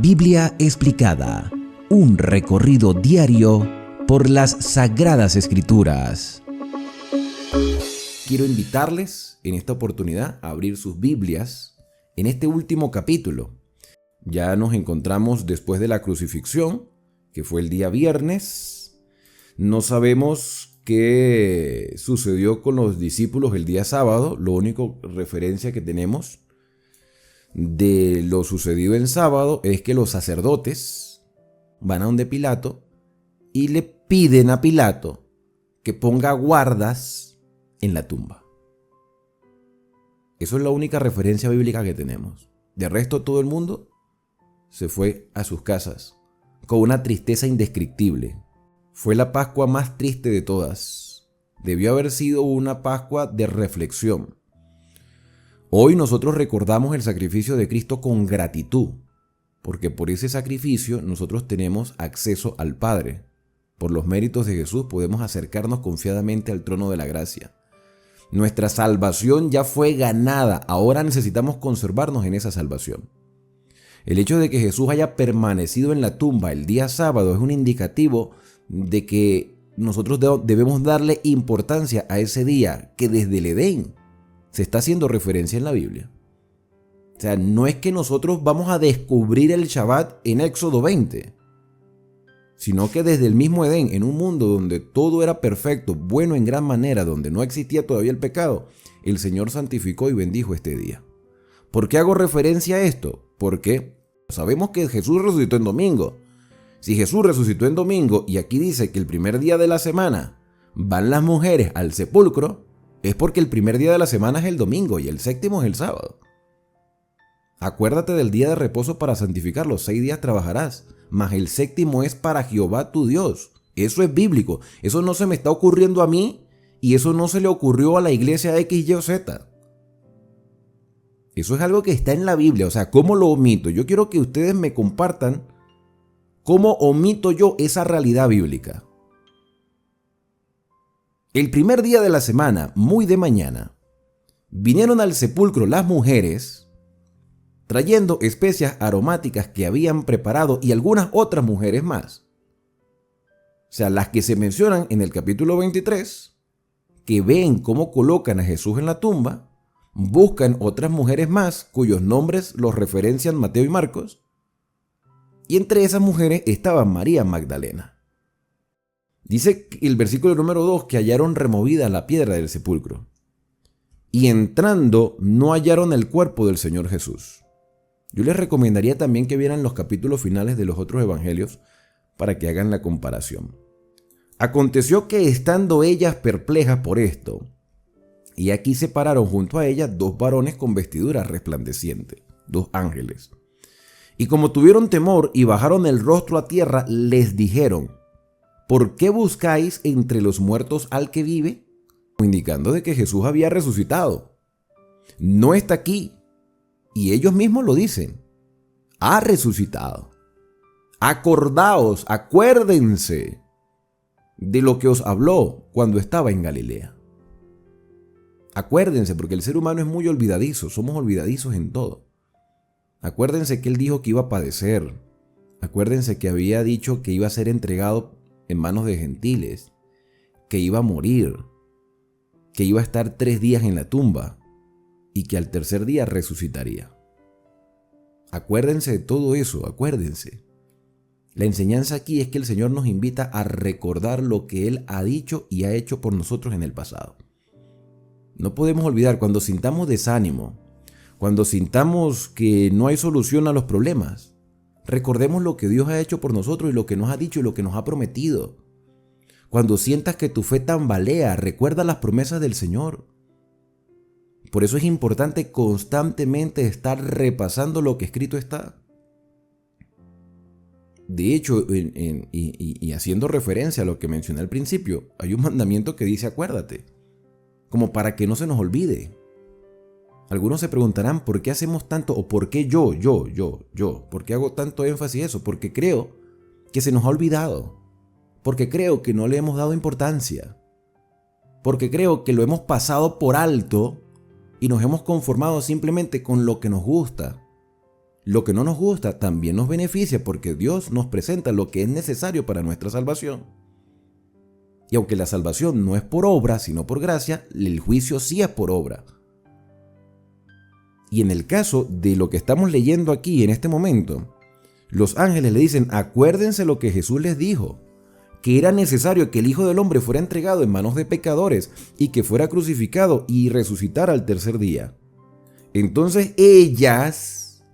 Biblia explicada, un recorrido diario por las Sagradas Escrituras. Quiero invitarles en esta oportunidad a abrir sus Biblias en este último capítulo. Ya nos encontramos después de la crucifixión, que fue el día viernes. No sabemos qué sucedió con los discípulos el día sábado. Lo único referencia que tenemos de lo sucedido en sábado es que los sacerdotes van a donde Pilato y le piden a Pilato que ponga guardas en la tumba. Eso es la única referencia bíblica que tenemos. De resto, todo el mundo se fue a sus casas con una tristeza indescriptible. Fue la Pascua más triste de todas. Debió haber sido una Pascua de reflexión. Hoy nosotros recordamos el sacrificio de Cristo con gratitud, porque por ese sacrificio nosotros tenemos acceso al Padre. Por los méritos de Jesús podemos acercarnos confiadamente al trono de la gracia. Nuestra salvación ya fue ganada, ahora necesitamos conservarnos en esa salvación. El hecho de que Jesús haya permanecido en la tumba el día sábado es un indicativo de que nosotros debemos darle importancia a ese día que desde el Edén se está haciendo referencia en la Biblia. O sea, no es que nosotros vamos a descubrir el Shabbat en Éxodo 20, sino que desde el mismo Edén, en un mundo donde todo era perfecto, bueno en gran manera, donde no existía todavía el pecado, el Señor santificó y bendijo este día. ¿Por qué hago referencia a esto? Porque sabemos que Jesús resucitó en domingo. Si Jesús resucitó en domingo y aquí dice que el primer día de la semana van las mujeres al sepulcro, es porque el primer día de la semana es el domingo y el séptimo es el sábado. Acuérdate del día de reposo para santificarlo. 6 días trabajarás, mas el séptimo es para Jehová tu Dios. Eso es bíblico. Eso no se me está ocurriendo a mí y eso no se le ocurrió a la iglesia X, Y o Z. Eso es algo que está en la Biblia. O sea, ¿cómo lo omito? Yo quiero que ustedes me compartan cómo omito yo esa realidad bíblica. El primer día de la semana, muy de mañana, vinieron al sepulcro las mujeres trayendo especias aromáticas que habían preparado y algunas otras mujeres más. O sea, las que se mencionan en el capítulo 23, que ven cómo colocan a Jesús en la tumba, buscan otras mujeres más cuyos nombres los referencian Mateo y Marcos, y entre esas mujeres estaba María Magdalena. Dice el versículo número 2 que hallaron removida la piedra del sepulcro. Y entrando no hallaron el cuerpo del Señor Jesús. Yo les recomendaría también que vieran los capítulos finales de los otros evangelios para que hagan la comparación. Aconteció que estando ellas perplejas por esto, y aquí se pararon junto a ellas 2 varones con vestiduras resplandecientes, 2 ángeles. Y como tuvieron temor y bajaron el rostro a tierra, les dijeron: ¿por qué buscáis entre los muertos al que vive? Indicando de que Jesús había resucitado. No está aquí. Y ellos mismos lo dicen. Ha resucitado. Acordaos, acuérdense de lo que os habló cuando estaba en Galilea. Acuérdense, porque el ser humano es muy olvidadizo. Somos olvidadizos en todo. Acuérdense que él dijo que iba a padecer. Acuérdense que había dicho que iba a ser entregado en manos de gentiles, que iba a morir, que iba a estar 3 días en la tumba y que al tercer día resucitaría. Acuérdense de todo eso, acuérdense. La enseñanza aquí es que el Señor nos invita a recordar lo que Él ha dicho y ha hecho por nosotros en el pasado. No podemos olvidar cuando sintamos desánimo, cuando sintamos que no hay solución a los problemas. Recordemos lo que Dios ha hecho por nosotros y lo que nos ha dicho y lo que nos ha prometido. Cuando sientas que tu fe tambalea, recuerda las promesas del Señor. Por eso es importante constantemente estar repasando lo que escrito está. De hecho, y haciendo referencia a lo que mencioné al principio, hay un mandamiento que dice acuérdate, como para que no se nos olvide. Algunos se preguntarán por qué hacemos tanto o por qué yo, por qué hago tanto énfasis en eso, porque creo que se nos ha olvidado, porque creo que no le hemos dado importancia, porque creo que lo hemos pasado por alto y nos hemos conformado simplemente con lo que nos gusta, lo que no nos gusta también nos beneficia porque Dios nos presenta lo que es necesario para nuestra salvación. Y aunque la salvación no es por obra, sino por gracia, el juicio sí es por obra. Y en el caso de lo que estamos leyendo aquí en este momento, los ángeles le dicen, acuérdense lo que Jesús les dijo, que era necesario que el Hijo del Hombre fuera entregado en manos de pecadores y que fuera crucificado y resucitara al tercer día. Entonces ellas,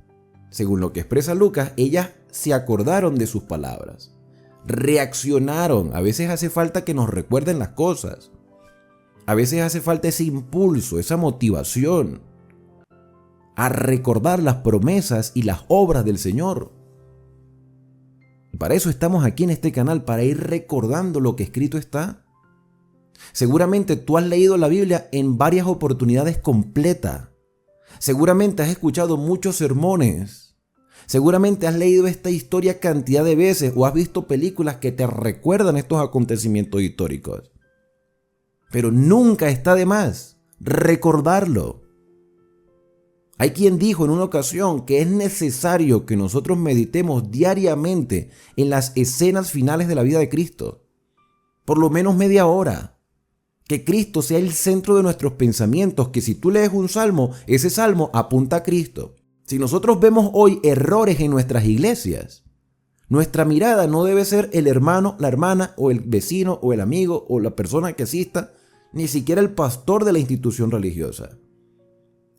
según lo que expresa Lucas, ellas se acordaron de sus palabras, reaccionaron. A veces hace falta que nos recuerden las cosas, a veces hace falta ese impulso, esa motivación a recordar las promesas y las obras del Señor. Para eso estamos aquí en este canal, para ir recordando lo que escrito está. Seguramente tú has leído la Biblia en varias oportunidades completa. Seguramente has escuchado muchos sermones. Seguramente has leído esta historia cantidad de veces o has visto películas que te recuerdan estos acontecimientos históricos. Pero nunca está de más recordarlo. Hay quien dijo en una ocasión que es necesario que nosotros meditemos diariamente en las escenas finales de la vida de Cristo. Por lo menos media hora. Que Cristo sea el centro de nuestros pensamientos, que si tú lees un salmo, ese salmo apunta a Cristo. Si nosotros vemos hoy errores en nuestras iglesias, nuestra mirada no debe ser el hermano, la hermana, o el vecino, o el amigo, o la persona que asista, ni siquiera el pastor de la institución religiosa.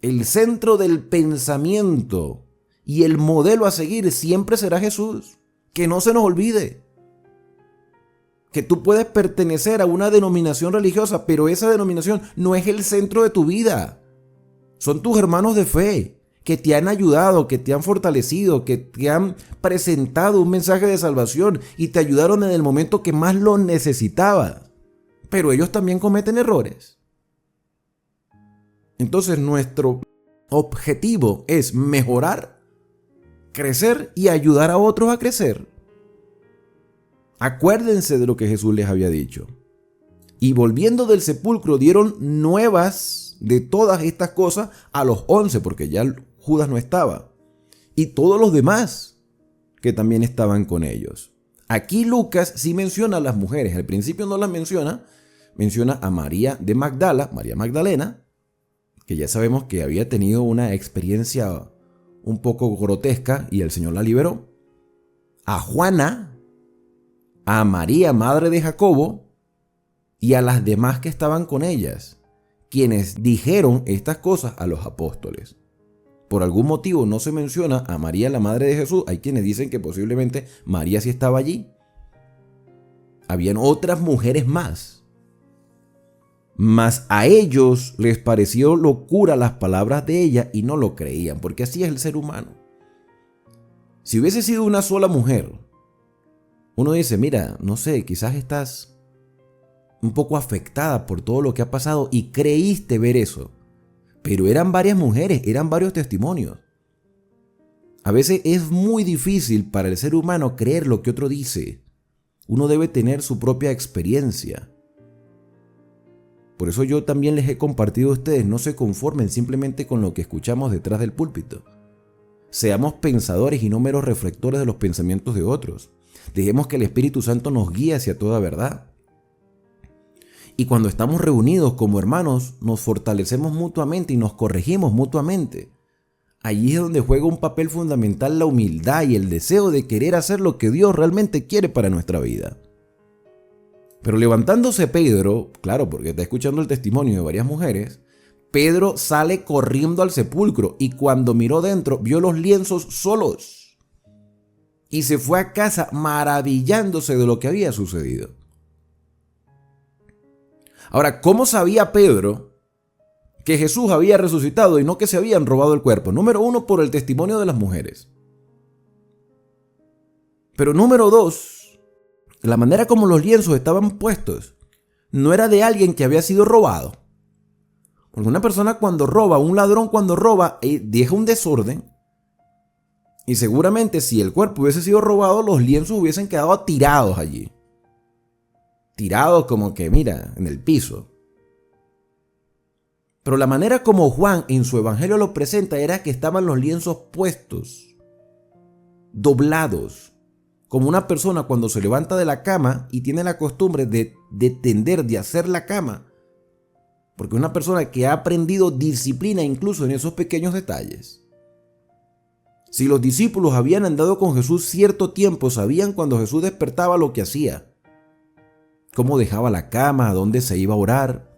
El centro del pensamiento y el modelo a seguir siempre será Jesús. Que no se nos olvide. Que tú puedes pertenecer a una denominación religiosa, pero esa denominación no es el centro de tu vida. Son tus hermanos de fe que te han ayudado, que te han fortalecido, que te han presentado un mensaje de salvación y te ayudaron en el momento que más lo necesitabas. Pero ellos también cometen errores. Entonces nuestro objetivo es mejorar, crecer y ayudar a otros a crecer. Acuérdense de lo que Jesús les había dicho. Y volviendo del sepulcro dieron nuevas de todas estas cosas a los 11, porque ya Judas no estaba. Y todos los demás que también estaban con ellos. Aquí Lucas sí menciona a las mujeres. Al principio no las menciona. Menciona a María de Magdala, María Magdalena, que ya sabemos que había tenido una experiencia un poco grotesca y el Señor la liberó. A Juana, a María, madre de Jacobo, y a las demás que estaban con ellas, quienes dijeron estas cosas a los apóstoles. Por algún motivo no se menciona a María, la madre de Jesús. Hay quienes dicen que posiblemente María sí estaba allí. Habían otras mujeres más. Mas a ellos les pareció locura las palabras de ella y no lo creían, porque así es el ser humano. Si hubiese sido una sola mujer, uno dice, mira, no sé, quizás estás un poco afectada por todo lo que ha pasado y creíste ver eso. Pero eran varias mujeres, eran varios testimonios. A veces es muy difícil para el ser humano creer lo que otro dice. Uno debe tener su propia experiencia. Por eso yo también les he compartido a ustedes, no se conformen simplemente con lo que escuchamos detrás del púlpito. Seamos pensadores y no meros reflectores de los pensamientos de otros. Dejemos que el Espíritu Santo nos guíe hacia toda verdad. Y cuando estamos reunidos como hermanos, nos fortalecemos mutuamente y nos corregimos mutuamente. Allí es donde juega un papel fundamental la humildad y el deseo de querer hacer lo que Dios realmente quiere para nuestra vida. Pero levantándose Pedro, claro, porque está escuchando el testimonio de varias mujeres, Pedro sale corriendo al sepulcro y cuando miró dentro vio los lienzos solos y se fue a casa maravillándose de lo que había sucedido. Ahora, ¿cómo sabía Pedro que Jesús había resucitado y no que se habían robado el cuerpo? Número 1, por el testimonio de las mujeres. Pero número 2, la manera como los lienzos estaban puestos no era de alguien que había sido robado. Porque una persona cuando roba, un ladrón cuando roba, deja un desorden. Y seguramente si el cuerpo hubiese sido robado, los lienzos hubiesen quedado tirados allí. Tirados como que, mira, en el piso. Pero la manera como Juan en su evangelio lo presenta era que estaban los lienzos puestos. doblados, como una persona cuando se levanta de la cama y tiene la costumbre de tender, de hacer la cama, porque es una persona que ha aprendido disciplina incluso en esos pequeños detalles. Si los discípulos habían andado con Jesús cierto tiempo, sabían cuando Jesús despertaba lo que hacía, cómo dejaba la cama, a dónde se iba a orar,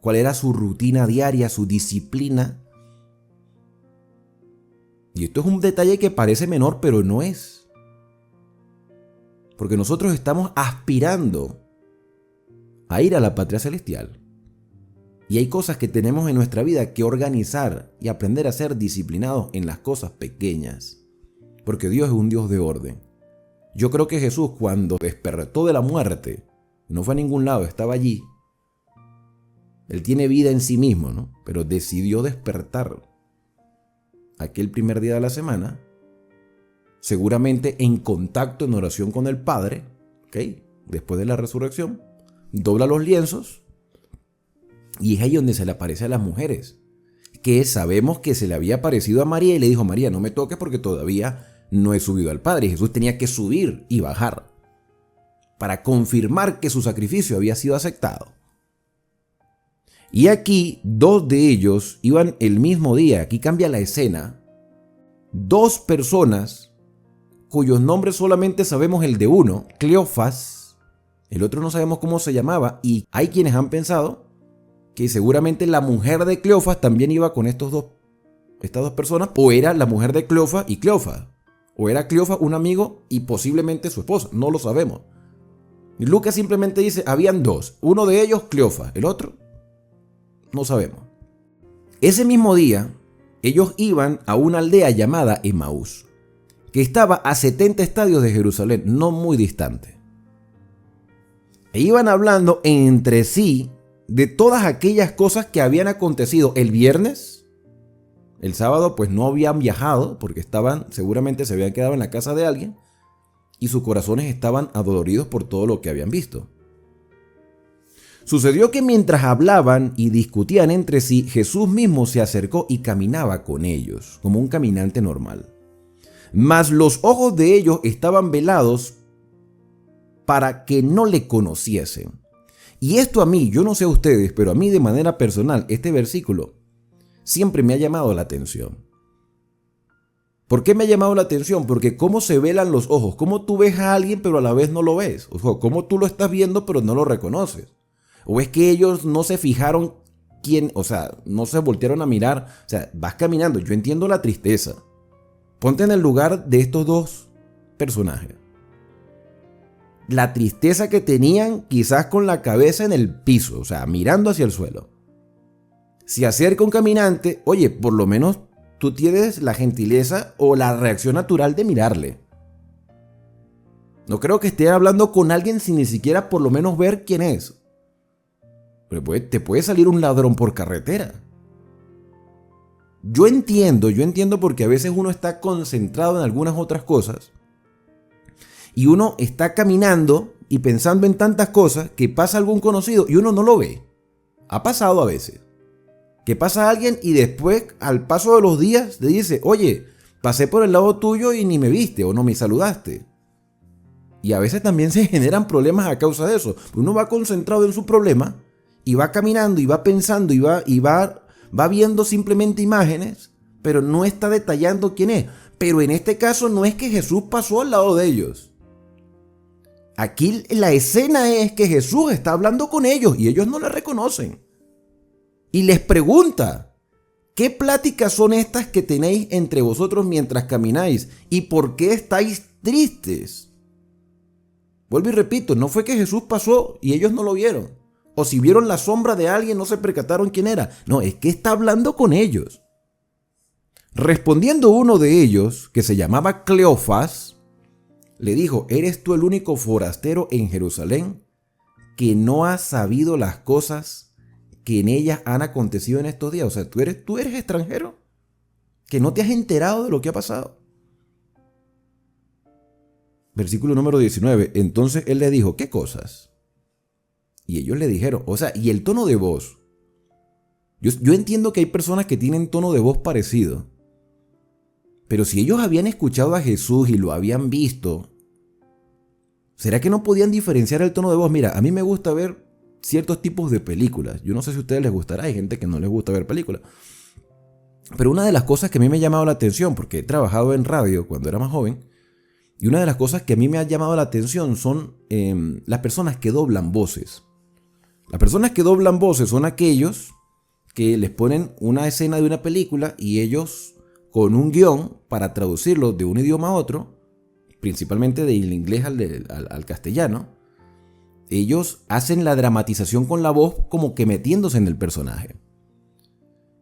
cuál era su rutina diaria, su disciplina. Y esto es un detalle que parece menor, pero no es. Porque nosotros estamos aspirando a ir a la patria celestial. Y hay cosas que tenemos en nuestra vida que organizar y aprender a ser disciplinados en las cosas pequeñas. Porque Dios es un Dios de orden. Yo creo que Jesús, cuando despertó de la muerte, no fue a ningún lado, estaba allí. Él tiene vida en sí mismo, ¿no? Pero decidió despertar aquel primer día de la semana, seguramente en contacto, en oración con el Padre, ¿ok? Después de la resurrección, dobla los lienzos y es ahí donde se le aparece a las mujeres, que sabemos que se le había aparecido a María y le dijo: María, no me toques porque todavía no he subido al Padre. Y Jesús tenía que subir y bajar para confirmar que su sacrificio había sido aceptado. Y aquí 2 de ellos iban el mismo día. Aquí cambia la escena. 2 personas cuyos nombres solamente sabemos el de uno, Cleofas, el otro no sabemos cómo se llamaba, y hay quienes han pensado que seguramente la mujer de Cleofas también iba con estas dos personas, o era la mujer de Cleofas y Cleofas, o era Cleofas un amigo y posiblemente su esposa, no lo sabemos. Y Lucas simplemente dice: habían 2, uno de ellos Cleofas, el otro no sabemos. Ese mismo día, ellos iban a una aldea llamada Emaús, que estaba a 70 estadios de Jerusalén, no muy distante. E iban hablando entre sí de todas aquellas cosas que habían acontecido el viernes. El sábado pues no habían viajado porque seguramente se habían quedado en la casa de alguien y sus corazones estaban adoloridos por todo lo que habían visto. Sucedió que mientras hablaban y discutían entre sí, Jesús mismo se acercó y caminaba con ellos, como un caminante normal. Mas los ojos de ellos estaban velados para que no le conociesen. Y esto a mí, yo no sé a ustedes, pero a mí de manera personal, este versículo siempre me ha llamado la atención. ¿Por qué me ha llamado la atención? Porque cómo se velan los ojos, cómo tú ves a alguien pero a la vez no lo ves, o sea, cómo tú lo estás viendo pero no lo reconoces. O es que ellos no se fijaron no se voltearon a mirar, o sea, vas caminando, yo entiendo la tristeza. Ponte en el lugar de estos 2 personajes. La tristeza que tenían quizás con la cabeza en el piso, o sea, mirando hacia el suelo. Se acerca un caminante, oye, por lo menos tú tienes la gentileza o la reacción natural de mirarle. No creo que esté hablando con alguien sin ni siquiera por lo menos ver quién es. Pero te puede salir un ladrón por carretera. Yo entiendo porque a veces uno está concentrado en algunas otras cosas y uno está caminando y pensando en tantas cosas que pasa algún conocido y uno no lo ve. Ha pasado a veces. Que pasa alguien y después, al paso de los días, le dice: oye, pasé por el lado tuyo y ni me viste o no me saludaste. Y a veces también se generan problemas a causa de eso. Uno va concentrado en su problema y va caminando y va pensando y va viendo simplemente imágenes, pero no está detallando quién es. Pero en este caso no es que Jesús pasó al lado de ellos. Aquí la escena es que Jesús está hablando con ellos y ellos no le reconocen. Y les pregunta: ¿qué pláticas son estas que tenéis entre vosotros mientras camináis? ¿Y por qué estáis tristes? Vuelvo y repito, no fue que Jesús pasó y ellos no lo vieron. O si vieron la sombra de alguien no se percataron quién era. No, es que está hablando con ellos. Respondiendo uno de ellos, que se llamaba Cleofas, le dijo: ¿eres tú el único forastero en Jerusalén que no has sabido las cosas que en ellas han acontecido en estos días? O sea, ¿tú eres extranjero? ¿Que no te has enterado de lo que ha pasado? Versículo número 19. Entonces él le dijo: ¿qué cosas? Y ellos le dijeron, y el tono de voz. Yo entiendo que hay personas que tienen tono de voz parecido. Pero si ellos habían escuchado a Jesús y lo habían visto, ¿será que no podían diferenciar el tono de voz? Mira, a mí me gusta ver ciertos tipos de películas. Yo no sé si a ustedes les gustará, hay gente que no les gusta ver películas. Pero una de las cosas que a mí me ha llamado la atención, porque he trabajado en radio cuando era más joven, y una de las cosas que a mí me ha llamado la atención son las personas que doblan voces. Las personas que doblan voces son aquellos que les ponen una escena de una película y ellos, con un guión para traducirlo de un idioma a otro, principalmente del inglés al castellano, ellos hacen la dramatización con la voz como que metiéndose en el personaje.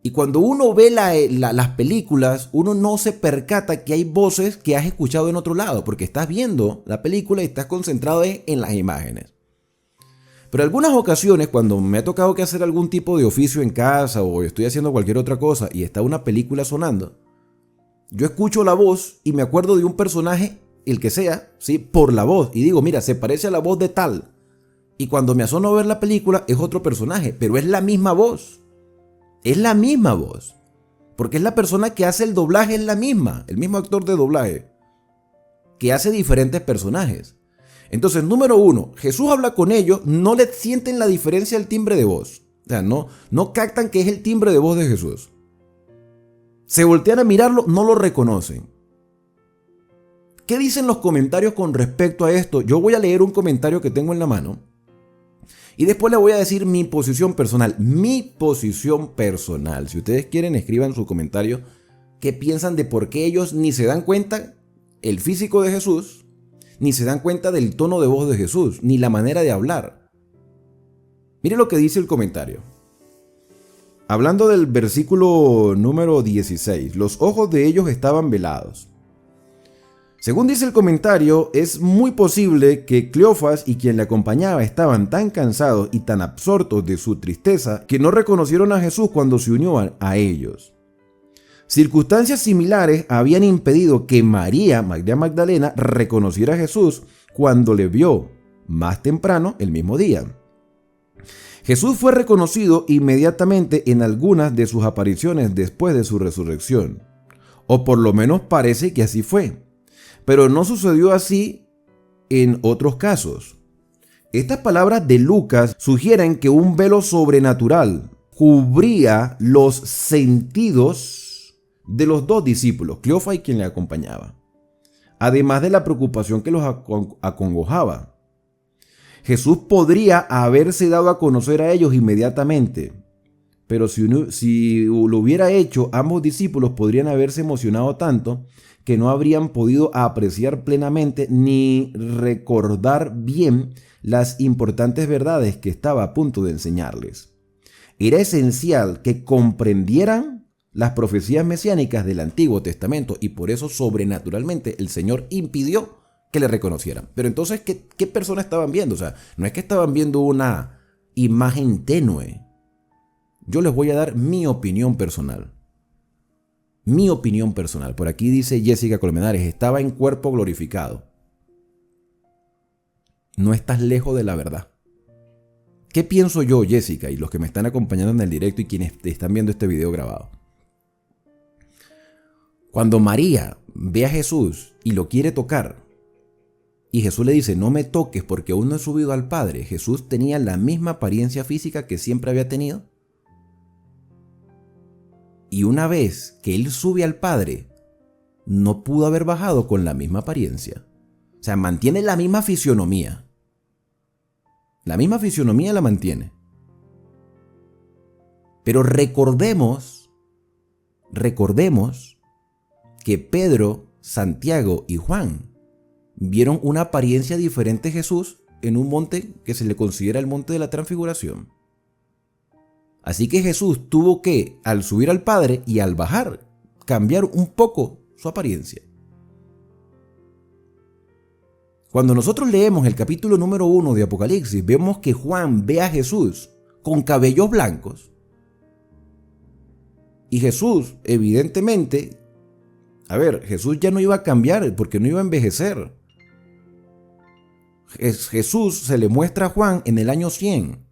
Y cuando uno ve las películas, uno no se percata que hay voces que has escuchado en otro lado, porque estás viendo la película y estás concentrado en las imágenes. Pero en algunas ocasiones, cuando me ha tocado que hacer algún tipo de oficio en casa o estoy haciendo cualquier otra cosa y está una película sonando, yo escucho la voz y me acuerdo de un personaje, el que sea, ¿sí? Por la voz. Y digo, mira, se parece a la voz de tal. Y cuando me asomo a ver la película es otro personaje, pero es la misma voz. Es la misma voz. Porque es la persona que hace el doblaje, es la misma. El mismo actor de doblaje. Que hace diferentes personajes. Entonces, número uno, Jesús habla con ellos, no le sienten la diferencia del timbre de voz. O sea, no captan que es el timbre de voz de Jesús. Se voltean a mirarlo, no lo reconocen. ¿Qué dicen los comentarios con respecto a esto? Yo voy a leer un comentario que tengo en la mano y después le voy a decir mi posición personal. Mi posición personal. Si ustedes quieren, escriban su comentario. ¿Qué piensan de por qué ellos ni se dan cuenta el físico de Jesús, ni se dan cuenta del tono de voz de Jesús, ni la manera de hablar? Mire lo que dice el comentario. Hablando del versículo número 16, los ojos de ellos estaban velados. Según dice el comentario, es muy posible que Cleofas y quien le acompañaba estaban tan cansados y tan absortos de su tristeza que no reconocieron a Jesús cuando se unió a ellos. Circunstancias similares habían impedido que María Magdalena reconociera a Jesús cuando le vio más temprano el mismo día. Jesús fue reconocido inmediatamente en algunas de sus apariciones después de su resurrección, o por lo menos parece que así fue, pero no sucedió así en otros casos. Estas palabras de Lucas sugieren que un velo sobrenatural cubría los sentidos de los dos discípulos, Cleofas y quien le acompañaba, además de la preocupación que los acongojaba. Jesús podría haberse dado a conocer a ellos inmediatamente, pero si lo hubiera hecho, ambos discípulos podrían haberse emocionado tanto que no habrían podido apreciar plenamente ni recordar bien las importantes verdades que estaba a punto de enseñarles. Era esencial que comprendieran las profecías mesiánicas del Antiguo Testamento y por eso sobrenaturalmente el Señor impidió que le reconocieran. Pero entonces, ¿qué persona estaban viendo? O sea, no es que estaban viendo una imagen tenue. Yo les voy a dar mi opinión personal. Mi opinión personal. Por aquí dice Jessica Colmenares, estaba en cuerpo glorificado. No estás lejos de la verdad. ¿Qué pienso yo, Jessica, y los que me están acompañando en el directo y quienes están viendo este video grabado? Cuando María ve a Jesús y lo quiere tocar, y Jesús le dice, no me toques porque aún no he subido al Padre, Jesús tenía la misma apariencia física que siempre había tenido. Y una vez que él sube al Padre, no pudo haber bajado con la misma apariencia. O sea, mantiene la misma fisionomía. La misma fisionomía la mantiene. Pero recordemos que Pedro, Santiago y Juan vieron una apariencia diferente de Jesús en un monte que se le considera el monte de la Transfiguración. Así que Jesús tuvo que, al subir al Padre y al bajar, cambiar un poco su apariencia. Cuando nosotros leemos el capítulo número 1 de Apocalipsis, vemos que Juan ve a Jesús con cabellos blancos. Y Jesús, evidentemente, Jesús ya no iba a cambiar porque no iba a envejecer. Jesús se le muestra a Juan en el año 100.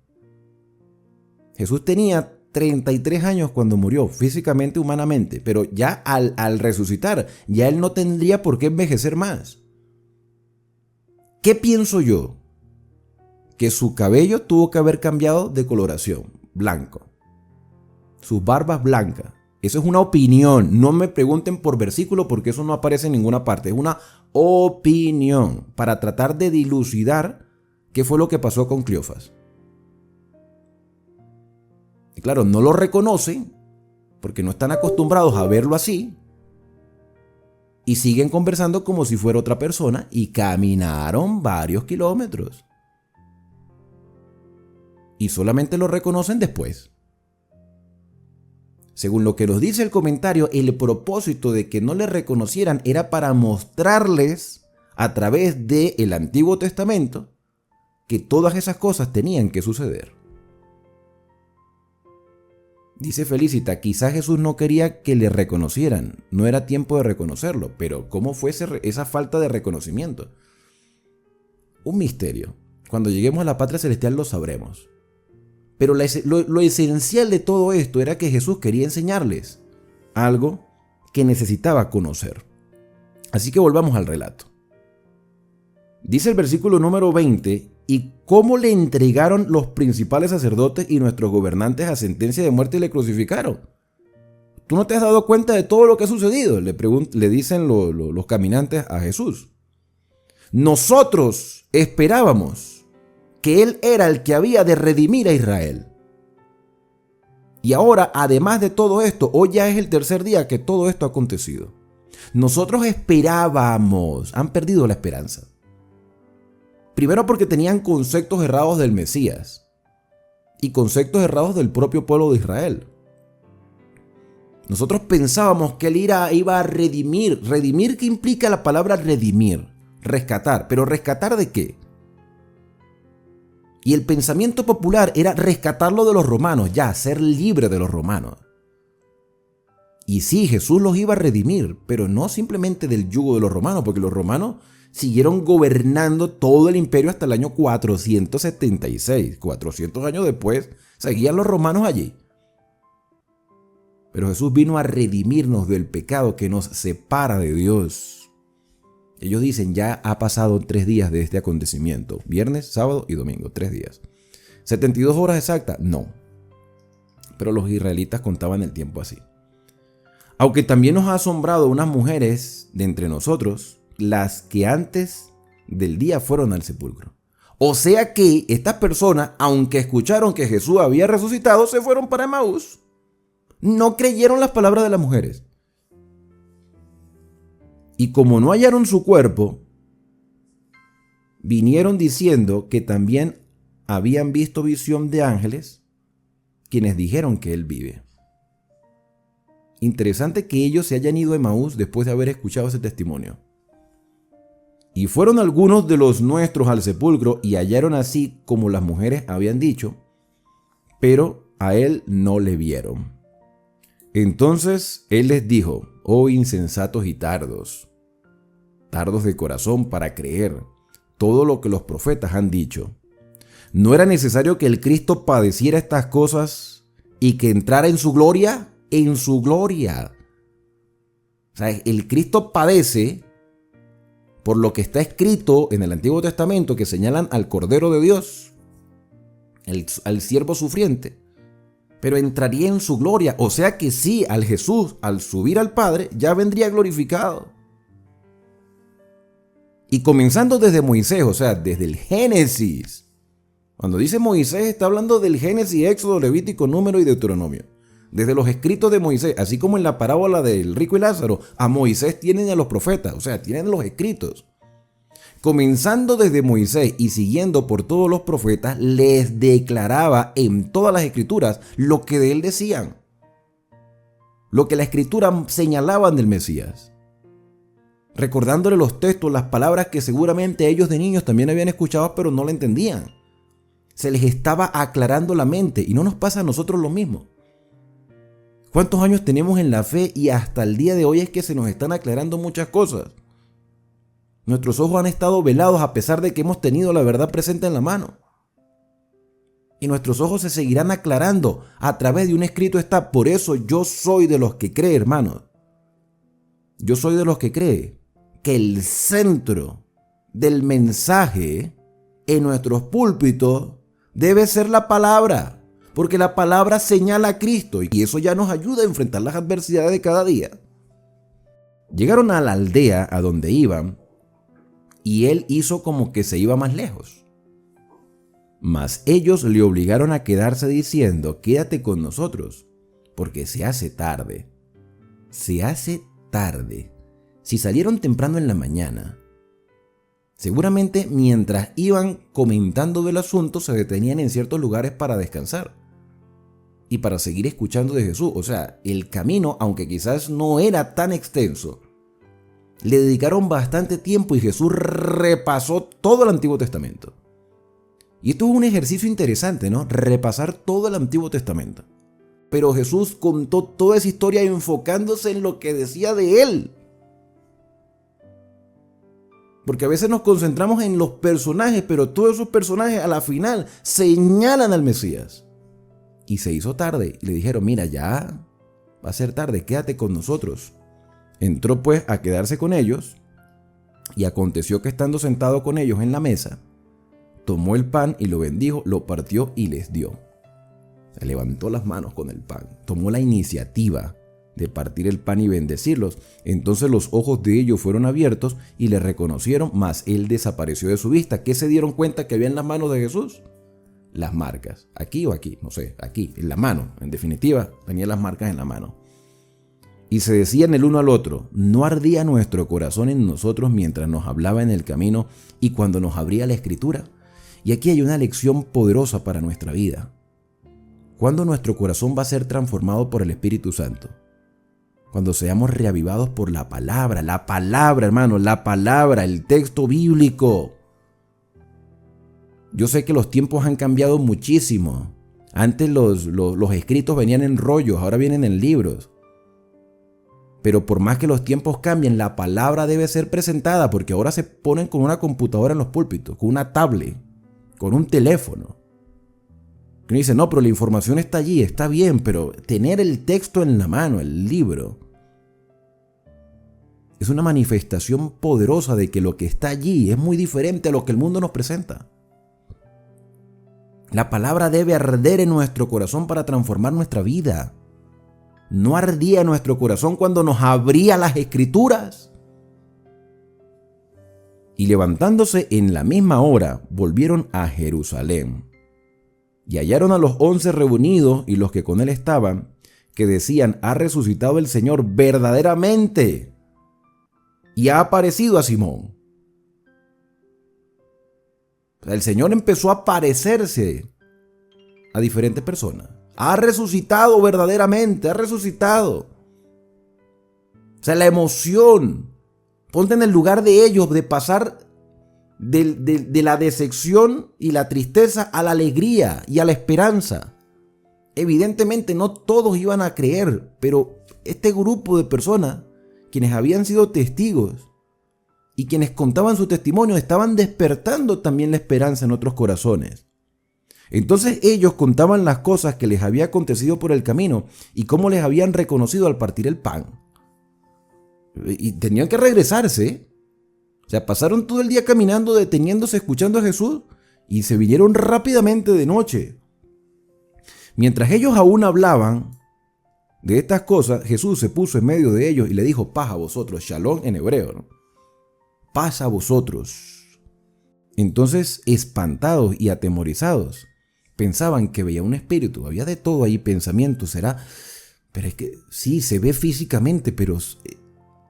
Jesús tenía 33 años cuando murió, físicamente, humanamente, pero ya al resucitar, ya él no tendría por qué envejecer más. ¿Qué pienso yo? Que su cabello tuvo que haber cambiado de coloración, blanco. Sus barbas blancas. Eso es una opinión. No me pregunten por versículo porque eso no aparece en ninguna parte. Es una opinión para tratar de dilucidar qué fue lo que pasó con Cleofas. Y claro, no lo reconocen porque no están acostumbrados a verlo así. Y siguen conversando como si fuera otra persona y caminaron varios kilómetros. Y solamente lo reconocen después. Según lo que nos dice el comentario, el propósito de que no le reconocieran era para mostrarles a través del Antiguo Testamento que todas esas cosas tenían que suceder. Dice Felicita, quizás Jesús no quería que le reconocieran, no era tiempo de reconocerlo, pero ¿cómo fue esa falta de reconocimiento? Un misterio. Cuando lleguemos a la patria celestial lo sabremos. Pero lo esencial de todo esto era que Jesús quería enseñarles algo que necesitaba conocer. Así que volvamos al relato. Dice el versículo número 20, ¿y cómo le entregaron los principales sacerdotes y nuestros gobernantes a sentencia de muerte y le crucificaron? ¿Tú no te has dado cuenta de todo lo que ha sucedido? Le dicen los caminantes a Jesús. Nosotros esperábamos que Él era el que había de redimir a Israel. Y ahora, además de todo esto, hoy ya es el tercer día que todo esto ha acontecido. Nosotros esperábamos, han perdido la esperanza. Primero porque tenían conceptos errados del Mesías y conceptos errados del propio pueblo de Israel. Nosotros pensábamos que Él iba a redimir. ¿Redimir qué implica la palabra redimir? Rescatar. ¿Pero rescatar de qué? Y el pensamiento popular era rescatarlo de los romanos, ya, ser libre de los romanos. Y sí, Jesús los iba a redimir, pero no simplemente del yugo de los romanos, porque los romanos siguieron gobernando todo el imperio hasta el año 476. 400 años después, seguían los romanos allí. Pero Jesús vino a redimirnos del pecado que nos separa de Dios. Ellos dicen, ya ha pasado 3 días de este acontecimiento. Viernes, sábado y domingo, 3 días. ¿72 horas exactas? No. Pero los israelitas contaban el tiempo así. Aunque también nos ha asombrado unas mujeres de entre nosotros, las que antes del día fueron al sepulcro. O sea que estas personas, aunque escucharon que Jesús había resucitado, se fueron para Emaús. No creyeron las palabras de las mujeres. Y como no hallaron su cuerpo, vinieron diciendo que también habían visto visión de ángeles, quienes dijeron que Él vive. Interesante que ellos se hayan ido a Emaús después de haber escuchado ese testimonio. Y fueron algunos de los nuestros al sepulcro y hallaron así como las mujeres habían dicho, pero a Él no le vieron. Entonces Él les dijo, oh insensatos y tardos de corazón para creer todo lo que los profetas han dicho. ¿No era necesario que el Cristo padeciera estas cosas y que entrara en su gloria? En su gloria. O sea, el Cristo padece por lo que está escrito en el Antiguo Testamento que señalan al Cordero de Dios, al siervo sufriente, pero entraría en su gloria. O sea que sí, al Jesús, al subir al Padre, ya vendría glorificado. Y comenzando desde Moisés, o sea, desde el Génesis. Cuando dice Moisés, está hablando del Génesis, Éxodo, Levítico, Número y Deuteronomio. Desde los escritos de Moisés, así como en la parábola del rico y Lázaro, a Moisés tienen a los profetas, o sea, tienen los escritos. Comenzando desde Moisés y siguiendo por todos los profetas, les declaraba en todas las escrituras lo que de él decían. Lo que la escritura señalaban del Mesías. Recordándole los textos, las palabras que seguramente ellos de niños también habían escuchado, pero no la entendían. Se les estaba aclarando la mente y no nos pasa a nosotros lo mismo. ¿Cuántos años tenemos en la fe y hasta el día de hoy es que se nos están aclarando muchas cosas? Nuestros ojos han estado velados a pesar de que hemos tenido la verdad presente en la mano. Y nuestros ojos se seguirán aclarando a través de un escrito está. Por eso yo soy de los que cree, hermanos. Yo soy de los que cree que el centro del mensaje en nuestros púlpitos debe ser la palabra. Porque la palabra señala a Cristo y eso ya nos ayuda a enfrentar las adversidades de cada día. Llegaron a la aldea a donde iban y él hizo como que se iba más lejos. Mas ellos le obligaron a quedarse diciendo, quédate con nosotros, porque se hace tarde. Se hace tarde. Si salieron temprano en la mañana, seguramente mientras iban comentando del asunto se detenían en ciertos lugares para descansar y para seguir escuchando de Jesús. O sea, el camino, aunque quizás no era tan extenso, le dedicaron bastante tiempo y Jesús repasó todo el Antiguo Testamento. Y esto es un ejercicio interesante, ¿no? Repasar todo el Antiguo Testamento. Pero Jesús contó toda esa historia enfocándose en lo que decía de él. Porque a veces nos concentramos en los personajes, pero todos esos personajes a la final señalan al Mesías. Y se hizo tarde. Y le dijeron, mira, ya va a ser tarde, quédate con nosotros. Entró pues a quedarse con ellos. Y aconteció que estando sentado con ellos en la mesa, tomó el pan y lo bendijo, lo partió y les dio. Se levantó las manos con el pan. Tomó la iniciativa de partir el pan y bendecirlos. Entonces los ojos de ellos fueron abiertos y le reconocieron, mas él desapareció de su vista. ¿Qué se dieron cuenta que había en las manos de Jesús? Las marcas. Aquí o aquí, no sé, aquí, en la mano. En definitiva, tenía las marcas en la mano. Y se decían el uno al otro, ¿no ardía nuestro corazón en nosotros mientras nos hablaba en el camino y cuando nos abría la Escritura? Y aquí hay una lección poderosa para nuestra vida. ¿Cuándo nuestro corazón va a ser transformado por el Espíritu Santo? Cuando seamos reavivados por la palabra, hermano, la palabra, el texto bíblico. Yo sé que los tiempos han cambiado muchísimo. Antes los escritos venían en rollos, ahora vienen en libros. Pero por más que los tiempos cambien, la palabra debe ser presentada, porque ahora se ponen con una computadora en los púlpitos, con una tablet, con un teléfono. Que uno dice, no, pero la información está allí, está bien, pero tener el texto en la mano, el libro, es una manifestación poderosa de que lo que está allí es muy diferente a lo que el mundo nos presenta. La palabra debe arder en nuestro corazón para transformar nuestra vida. ¿No ardía nuestro corazón cuando nos abría las Escrituras? Y levantándose en la misma hora, volvieron a Jerusalén. Y hallaron a los 11 reunidos y los que con él estaban, que decían, ha resucitado el Señor verdaderamente y ha aparecido a Simón. El Señor empezó a aparecerse a diferentes personas. Ha resucitado verdaderamente, ha resucitado. O sea, la emoción. Ponte en el lugar de ellos, de pasar de la decepción y la tristeza a la alegría y a la esperanza. Evidentemente no todos iban a creer, pero este grupo de personas, quienes habían sido testigos y quienes contaban su testimonio, estaban despertando también la esperanza en otros corazones. Entonces ellos contaban las cosas que les había acontecido por el camino y cómo les habían reconocido al partir el pan. Y tenían que regresarse. O sea, pasaron todo el día caminando, deteniéndose, escuchando a Jesús y se vinieron rápidamente de noche. Mientras ellos aún hablaban de estas cosas, Jesús se puso en medio de ellos y le dijo, paz a vosotros, shalom en hebreo, ¿no? Paz a vosotros. Entonces, espantados y atemorizados, pensaban que veía un espíritu, había de todo ahí, pensamientos, será, pero es que sí, se ve físicamente, pero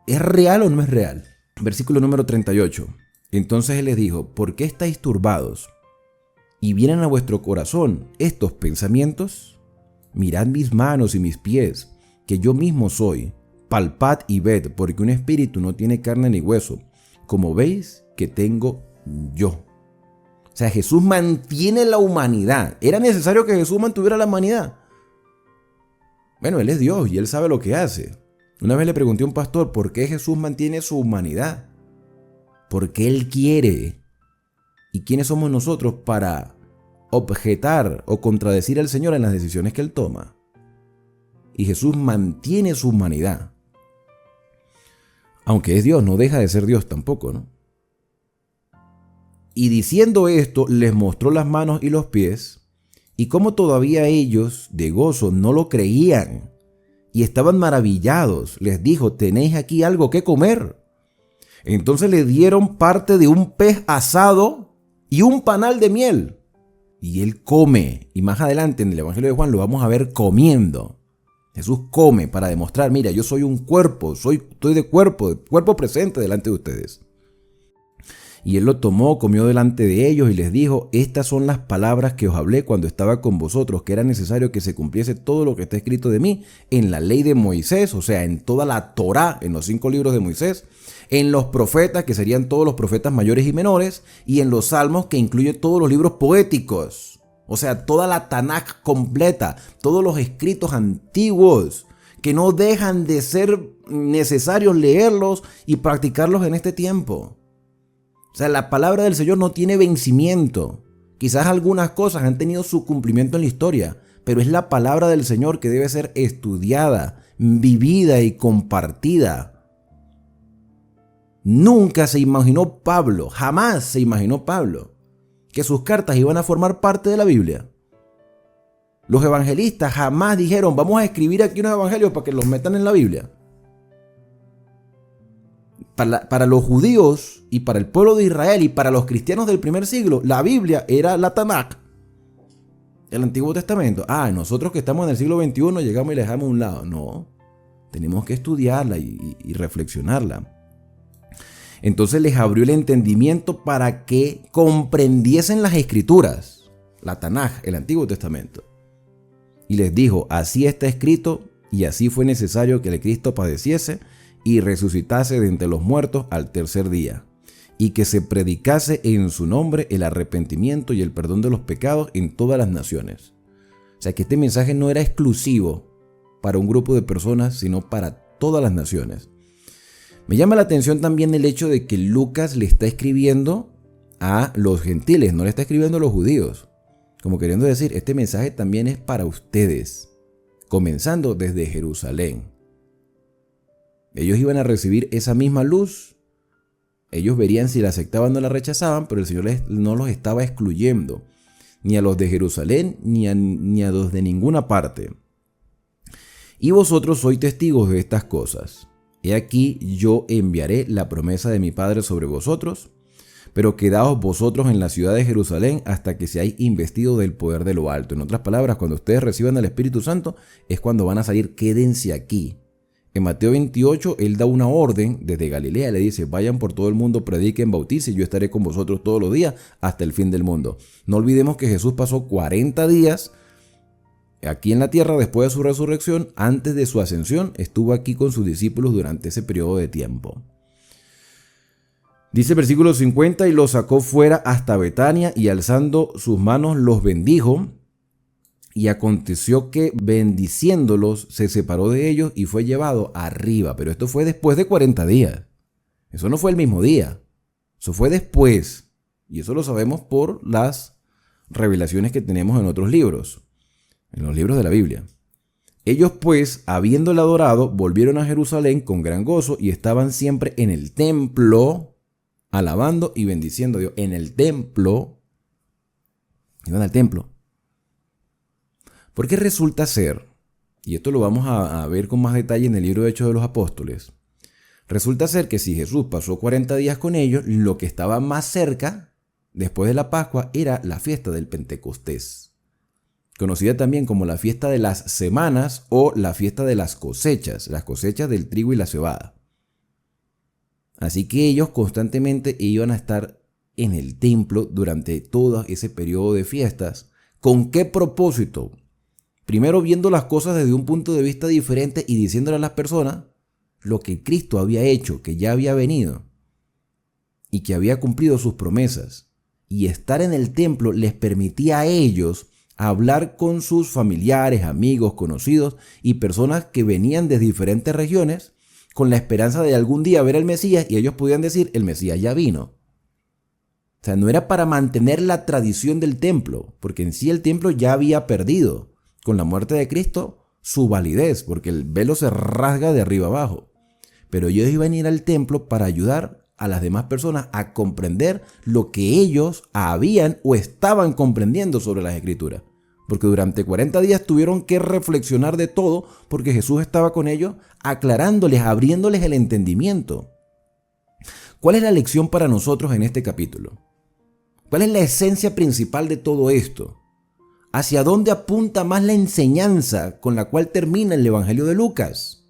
¿es real o no es real? Versículo número 38. Entonces él les dijo, ¿por qué estáis turbados? ¿Y vienen a vuestro corazón estos pensamientos? Mirad mis manos y mis pies, que yo mismo soy. Palpad y ved, porque un espíritu no tiene carne ni hueso, como veis que tengo yo. O sea, Jesús mantiene la humanidad. ¿Era necesario que Jesús mantuviera la humanidad? Bueno, Él es Dios y Él sabe lo que hace. Una vez le pregunté a un pastor, ¿por qué Jesús mantiene su humanidad? Porque Él quiere. ¿Y quiénes somos nosotros para objetar o contradecir al Señor en las decisiones que Él toma. Y Jesús mantiene su humanidad. Aunque es Dios, no deja de ser Dios tampoco, ¿no? Y diciendo esto, les mostró las manos y los pies, y como todavía ellos, de gozo, no lo creían, y estaban maravillados, les dijo: ¿tenéis aquí algo que comer? Entonces le dieron parte de un pez asado y un panal de miel. Y Él come, y más adelante en el Evangelio de Juan lo vamos a ver comiendo. Jesús come para demostrar: mira, yo soy un cuerpo, estoy de cuerpo presente delante de ustedes. Y Él lo tomó, comió delante de ellos y les dijo: estas son las palabras que os hablé cuando estaba con vosotros, que era necesario que se cumpliese todo lo que está escrito de mí en la ley de Moisés, o sea, en toda la Torá, en los 5 libros de Moisés, en los profetas, que serían todos los profetas mayores y menores, y en los salmos, que incluye todos los libros poéticos, o sea, toda la Tanaj completa, todos los escritos antiguos, que no dejan de ser necesarios leerlos y practicarlos en este tiempo. O sea, la palabra del Señor no tiene vencimiento. Quizás algunas cosas han tenido su cumplimiento en la historia, pero es la palabra del Señor que debe ser estudiada, vivida y compartida. Nunca se imaginó Pablo, jamás se imaginó Pablo, que sus cartas iban a formar parte de la Biblia. Los evangelistas jamás dijeron: vamos a escribir aquí unos evangelios para que los metan en la Biblia. Para los judíos y para el pueblo de Israel y para los cristianos del primer siglo, la Biblia era la Tanaj, el Antiguo Testamento. Nosotros que estamos en el siglo XXI llegamos y la dejamos a un lado. No, tenemos que estudiarla y reflexionarla. Entonces les abrió el entendimiento para que comprendiesen las Escrituras, la Tanaj, el Antiguo Testamento. Y les dijo: así está escrito, y así fue necesario que el Cristo padeciese y resucitase de entre los muertos al tercer día, y que se predicase en su nombre el arrepentimiento y el perdón de los pecados en todas las naciones. O sea, que este mensaje no era exclusivo para un grupo de personas, sino para todas las naciones. Me llama la atención también el hecho de que Lucas le está escribiendo a los gentiles, no le está escribiendo a los judíos, como queriendo decir: este mensaje también es para ustedes, comenzando desde Jerusalén. Ellos iban a recibir esa misma luz. Ellos verían si la aceptaban o la rechazaban, pero el Señor no los estaba excluyendo, ni a los de Jerusalén, ni a los de ninguna parte. Y vosotros sois testigos de estas cosas. He aquí, yo enviaré la promesa de mi Padre sobre vosotros, pero quedaos vosotros en la ciudad de Jerusalén hasta que seáis investidos del poder de lo alto. En otras palabras, cuando ustedes reciban el Espíritu Santo, es cuando van a salir: quédense aquí. En Mateo 28, Él da una orden desde Galilea, le dice: vayan por todo el mundo, prediquen, bauticen, yo estaré con vosotros todos los días hasta el fin del mundo. No olvidemos que Jesús pasó 40 días aquí en la tierra después de su resurrección. Antes de su ascensión, estuvo aquí con sus discípulos durante ese periodo de tiempo. Dice el versículo 50: y los sacó fuera hasta Betania, y alzando sus manos los bendijo. Y aconteció que, bendiciéndolos, se separó de ellos y fue llevado arriba. Pero esto fue después de 40 días. Eso no fue el mismo día. Eso fue después. Y eso lo sabemos por las revelaciones que tenemos en otros libros, en los libros de la Biblia. Ellos pues, habiéndole adorado, volvieron a Jerusalén con gran gozo y estaban siempre en el templo, alabando y bendiciendo a Dios. En el templo. Iban al templo. Porque resulta ser, y esto lo vamos a ver con más detalle en el libro de Hechos de los Apóstoles, resulta ser que si Jesús pasó 40 días con ellos, lo que estaba más cerca, después de la Pascua, era la fiesta del Pentecostés, conocida también como la fiesta de las semanas o la fiesta de las cosechas del trigo y la cebada. Así que ellos constantemente iban a estar en el templo durante todo ese periodo de fiestas. ¿Con qué propósito? Primero, viendo las cosas desde un punto de vista diferente y diciéndole a las personas lo que Cristo había hecho, que ya había venido y que había cumplido sus promesas. Y estar en el templo les permitía a ellos hablar con sus familiares, amigos, conocidos y personas que venían de diferentes regiones con la esperanza de algún día ver al Mesías, y ellos podían decir: el Mesías ya vino. sea, no era para mantener la tradición del templo, porque en sí el templo ya había perdido, con la muerte de Cristo, su validez, porque el velo se rasga de arriba abajo. Pero ellos iban a ir al templo para ayudar a las demás personas a comprender lo que ellos habían o estaban comprendiendo sobre las Escrituras. Porque durante 40 días tuvieron que reflexionar de todo, porque Jesús estaba con ellos, aclarándoles, abriéndoles el entendimiento. ¿Cuál es la lección para nosotros en este capítulo? ¿Cuál es la esencia principal de todo esto? ¿Hacia dónde apunta más la enseñanza con la cual termina el Evangelio de Lucas?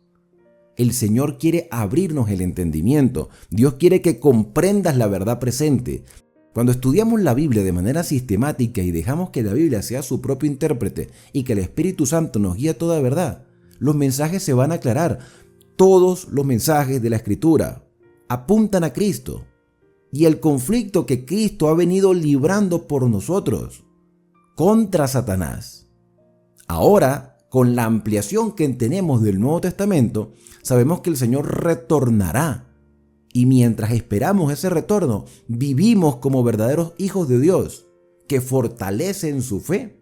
El Señor quiere abrirnos el entendimiento. Dios quiere que comprendas la verdad presente. Cuando estudiamos la Biblia de manera sistemática y dejamos que la Biblia sea su propio intérprete y que el Espíritu Santo nos guíe a toda verdad, los mensajes se van a aclarar. Todos los mensajes de la Escritura apuntan a Cristo y el conflicto que Cristo ha venido librando por nosotros contra Satanás. Ahora, con la ampliación que tenemos del Nuevo Testamento, sabemos que el Señor retornará. Y mientras esperamos ese retorno, vivimos como verdaderos hijos de Dios, que fortalecen su fe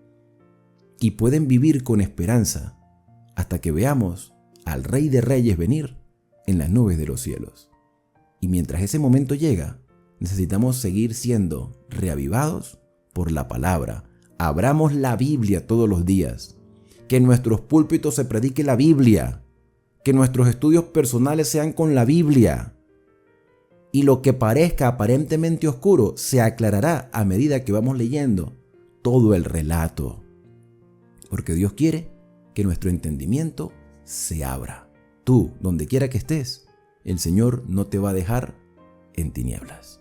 y pueden vivir con esperanza hasta que veamos al Rey de Reyes venir en las nubes de los cielos. Y mientras ese momento llega, necesitamos seguir siendo reavivados por la palabra. Abramos la Biblia todos los días. Que en nuestros púlpitos se predique la Biblia. Que nuestros estudios personales sean con la Biblia. Y lo que parezca aparentemente oscuro se aclarará a medida que vamos leyendo todo el relato. Porque Dios quiere que nuestro entendimiento se abra. Tú, donde quiera que estés, el Señor no te va a dejar en tinieblas.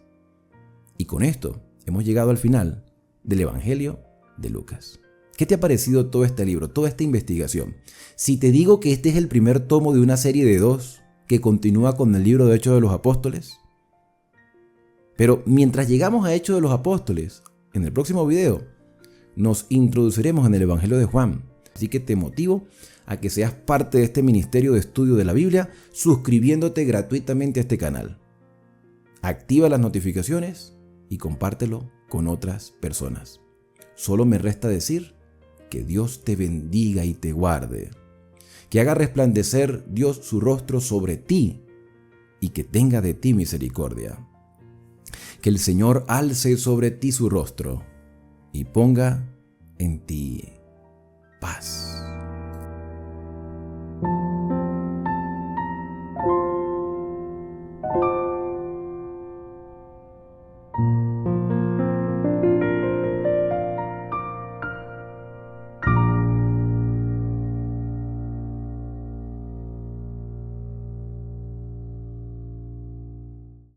Y con esto hemos llegado al final del Evangelio de Lucas. ¿Qué te ha parecido todo este libro, toda esta investigación? Si te digo que este es el primer tomo de una serie de 2 que continúa con el libro de Hechos de los Apóstoles. Pero mientras llegamos a Hechos de los Apóstoles, en el próximo video, nos introduciremos en el Evangelio de Juan. Así que te motivo a que seas parte de este ministerio de estudio de la Biblia, suscribiéndote gratuitamente a este canal. Activa las notificaciones y compártelo con otras personas. Solo me resta decir que Dios te bendiga y te guarde, que haga resplandecer Dios su rostro sobre ti y que tenga de ti misericordia. Que el Señor alce sobre ti su rostro y ponga en ti paz.